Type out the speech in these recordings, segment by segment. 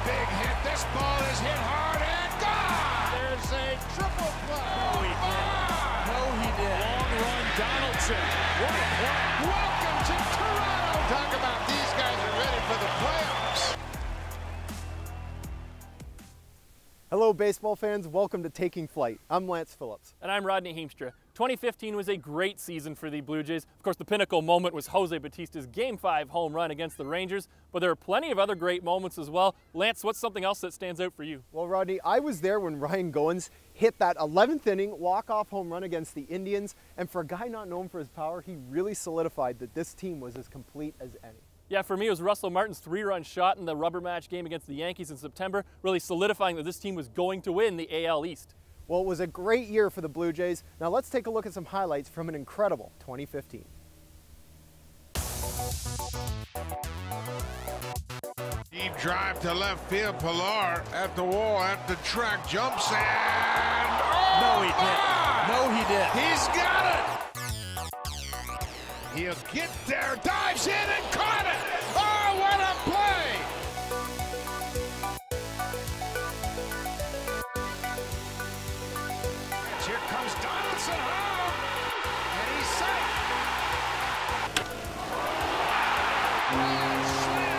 big hit. This ball is hit hard and gone. There's a triple play. No, he did. Long run, Donaldson. What a play. Welcome to Toronto. Talk about these guys are ready for the playoffs. Hello, baseball fans. Welcome to Taking Flight. I'm Lance Phillips. And I'm Rodney Heemstra. 2015 was a great season for the Blue Jays. Of course, the pinnacle moment was Jose Bautista's Game 5 home run against the Rangers, but there are plenty of other great moments as well. Lance, what's something else that stands out for you? Well, Rodney, I was there when Ryan Goins hit that 11th inning walk-off home run against the Indians, and for a guy not known for his power, he really solidified that this team was as complete as any. Yeah, for me, it was Russell Martin's 3-run shot in the rubber match game against the Yankees in September, really solidifying that this team was going to win the AL East. Well, it was a great year for the Blue Jays. Now let's take a look at some highlights from an incredible 2015. Deep drive to left field. Pilar at the wall, at the track, jumps and... Oh, No, he didn't. No, he did. He's got it. He'll get there, dives in and caught it. Oh, what a play. Here comes Donaldson home, and he's safe. Grand slam,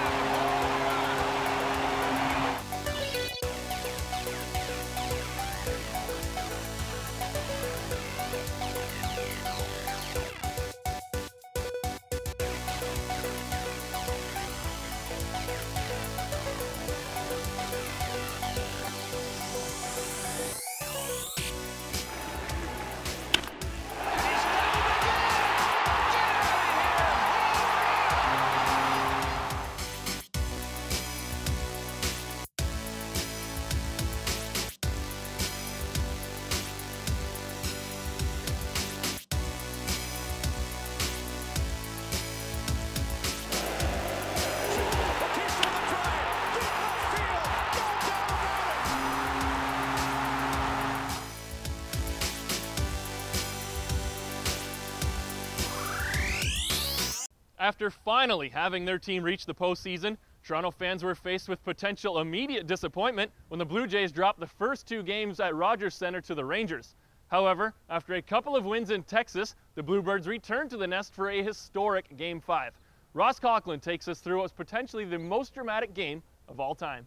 After finally having their team reach the postseason, Toronto fans were faced with potential immediate disappointment when the Blue Jays dropped the first 2 games at Rogers Center to the Rangers. However, after a couple of wins in Texas, the Bluebirds returned to the nest for a historic Game 5. Ross Coughlin takes us through what was potentially the most dramatic game of all time.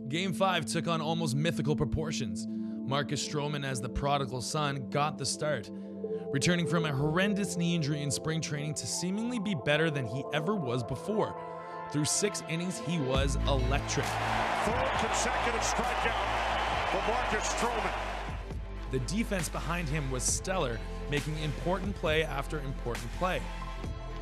Game 5 took on almost mythical proportions. Marcus Stroman, as the prodigal son, got the start, returning from a horrendous knee injury in spring training to seemingly be better than he ever was before. Through 6 innings, he was electric. 3rd consecutive strikeout for Marcus Stroman. The defense behind him was stellar, making important play after important play.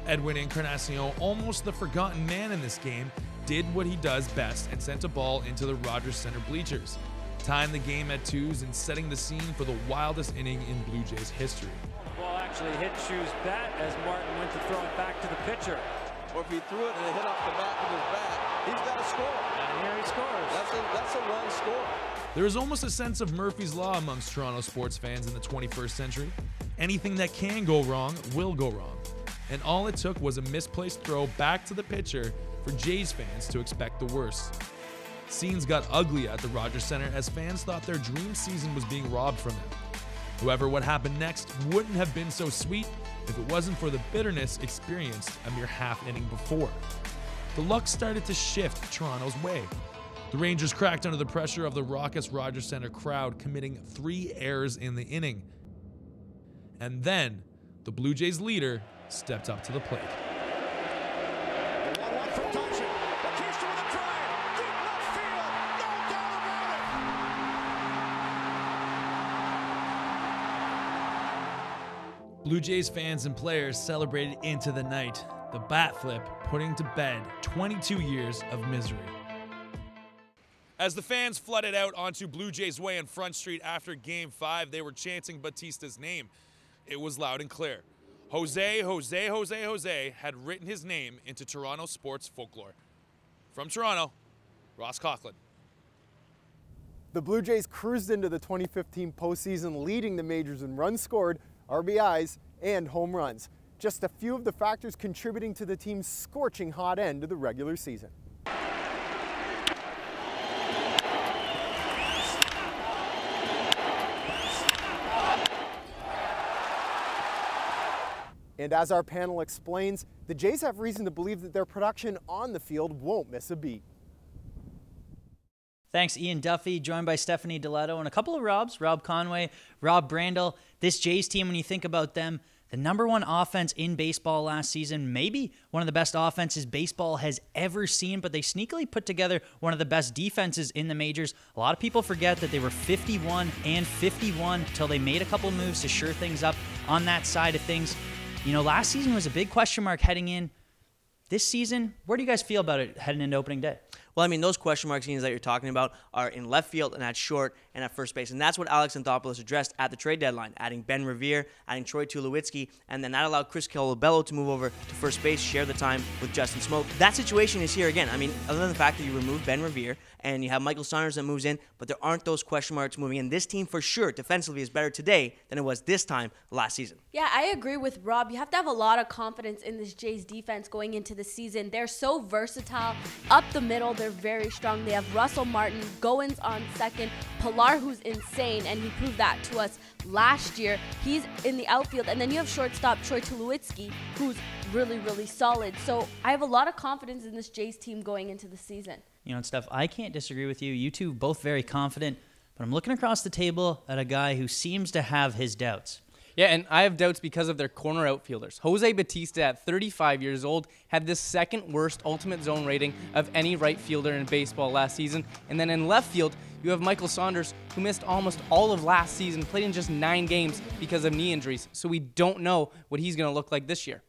Edwin Encarnacion, almost the forgotten man in this game, did what he does best and sent a ball into the Rogers Center bleachers, tying the game at 2s and setting the scene for the wildest inning in Blue Jays history. The ball actually hit Shu's bat as Martin went to throw it back to the pitcher. Or if he threw it and it hit off the back of his bat, he's got to score. And here he scores. That's a run score. There is almost a sense of Murphy's Law amongst Toronto sports fans in the 21st century. Anything that can go wrong will go wrong. And all it took was a misplaced throw back to the pitcher for Jays fans to expect the worst. Scenes got ugly at the Rogers Center as fans thought their dream season was being robbed from them. However, what happened next wouldn't have been so sweet if it wasn't for the bitterness experienced a mere half inning before. The luck started to shift Toronto's way. The Rangers cracked under the pressure of the raucous Rogers Center crowd, committing 3 errors in the inning. And then, the Blue Jays leader stepped up to the plate. The 1-1 from Tyson. Batista with a drive. Deep left field. No doubt about it. Blue Jays fans and players celebrated into the night, the bat flip putting to bed 22 years of misery. As the fans flooded out onto Blue Jays Way and Front Street after Game 5, they were chanting Bautista's name. It was loud and clear. Jose, Jose, Jose, Jose had written his name into Toronto sports folklore. From Toronto, Ross Coughlin. The Blue Jays cruised into the 2015 postseason, leading the majors in runs scored, RBIs, and home runs. Just a few of the factors contributing to the team's scorching hot end to the regular season. And as our panel explains, the Jays have reason to believe that their production on the field won't miss a beat. Thanks, Ian Duffy, joined by Stephanie Deletto and a couple of Robs, Rob Conway, Rob Brandel. This Jays team, when you think about them, the #1 offense in baseball last season, maybe one of the best offenses baseball has ever seen, but they sneakily put together one of the best defenses in the majors. A lot of people forget that they were 51 and 51 until they made a couple moves to shore things up on that side of things. You know, last season was a big question mark heading in. This season, where do you guys feel about it heading into opening day? Well, I mean, those question mark scenes that you're talking about are in left field and at short and at first base. And that's what Alex Anthopoulos addressed at the trade deadline, adding Ben Revere, adding Troy Tulowitzki, and then that allowed Chris Colabello to move over to first base, share the time with Justin Smoke. That situation is here again. I mean, other than the fact that you remove Ben Revere and you have Michael Saunders that moves in, but there aren't those question marks moving in. This team for sure defensively is better today than it was this time last season. Yeah, I agree with Rob. You have to have a lot of confidence in this Jays defense going into the season. They're so versatile. Up the middle, they're very strong. They have Russell Martin, Goins on second, Pilar, who's insane, and he proved that to us last year. He's in the outfield. And then you have shortstop Troy Tulowitzki, who's really, really solid. So I have a lot of confidence in this Jays team going into the season. You know, and Steph, I can't disagree with you. You two both very confident, but I'm looking across the table at a guy who seems to have his doubts. Yeah, and I have doubts because of their corner outfielders. Jose Bautista, at 35 years old, had the second worst ultimate zone rating of any right fielder in baseball last season. And then in left field, you have Michael Saunders, who missed almost all of last season, played in just 9 games because of knee injuries. So we don't know what he's going to look like this year.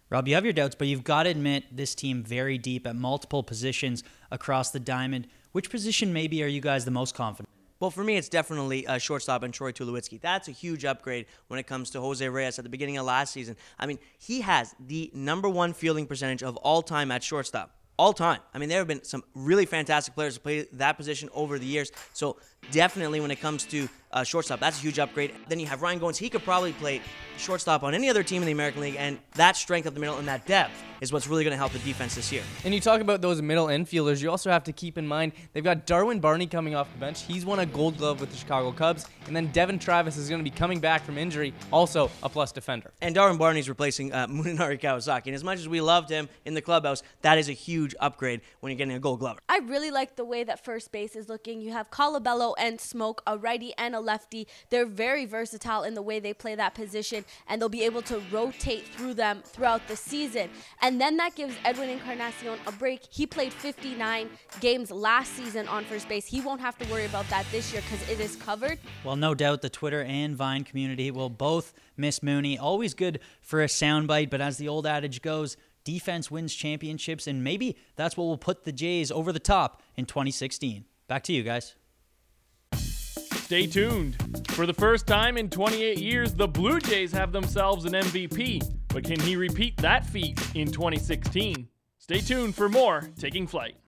Rob, you have your doubts, but you've got to admit this team very deep at multiple positions across the diamond. Which position maybe are you guys the most confident? Well, for me, it's definitely shortstop and Troy Tulowitzki. That's a huge upgrade when it comes to Jose Reyes at the beginning of last season. I mean, he has the #1 fielding percentage of all time at shortstop. All time. I mean, there have been some really fantastic players who play that position over the years. So definitely when it comes to shortstop, that's a huge upgrade. Then you have Ryan Goins. He could probably play shortstop on any other team in the American League, and that strength up the middle and that depth is what's really going to help the defense this year. And you talk about those middle infielders, you also have to keep in mind they've got Darwin Barney coming off the bench. He's won a Gold Glove with the Chicago Cubs. And then Devin Travis is going to be coming back from injury, also a plus defender. And Darwin Barney's replacing Munenari Kawasaki. And as much as we loved him in the clubhouse, that is a huge upgrade when you're getting a Gold Glover. I really like the way that first base is looking. You have Colabello and Smoke, a righty and a lefty. They're very versatile in the way they play that position, and they'll be able to rotate through them throughout the season. And then that gives Edwin Encarnacion a break. He played 59 games last season on first base. He won't have to worry about that this year because it is covered. Well, no doubt the Twitter and Vine community will both miss Mooney. Always good for a soundbite, but as the old adage goes, defense wins championships, and maybe that's what will put the Jays over the top in 2016. Back to you guys. Stay tuned. For the first time in 28 years, the Blue Jays have themselves an MVP. But can he repeat that feat in 2016? Stay tuned for more Taking Flight.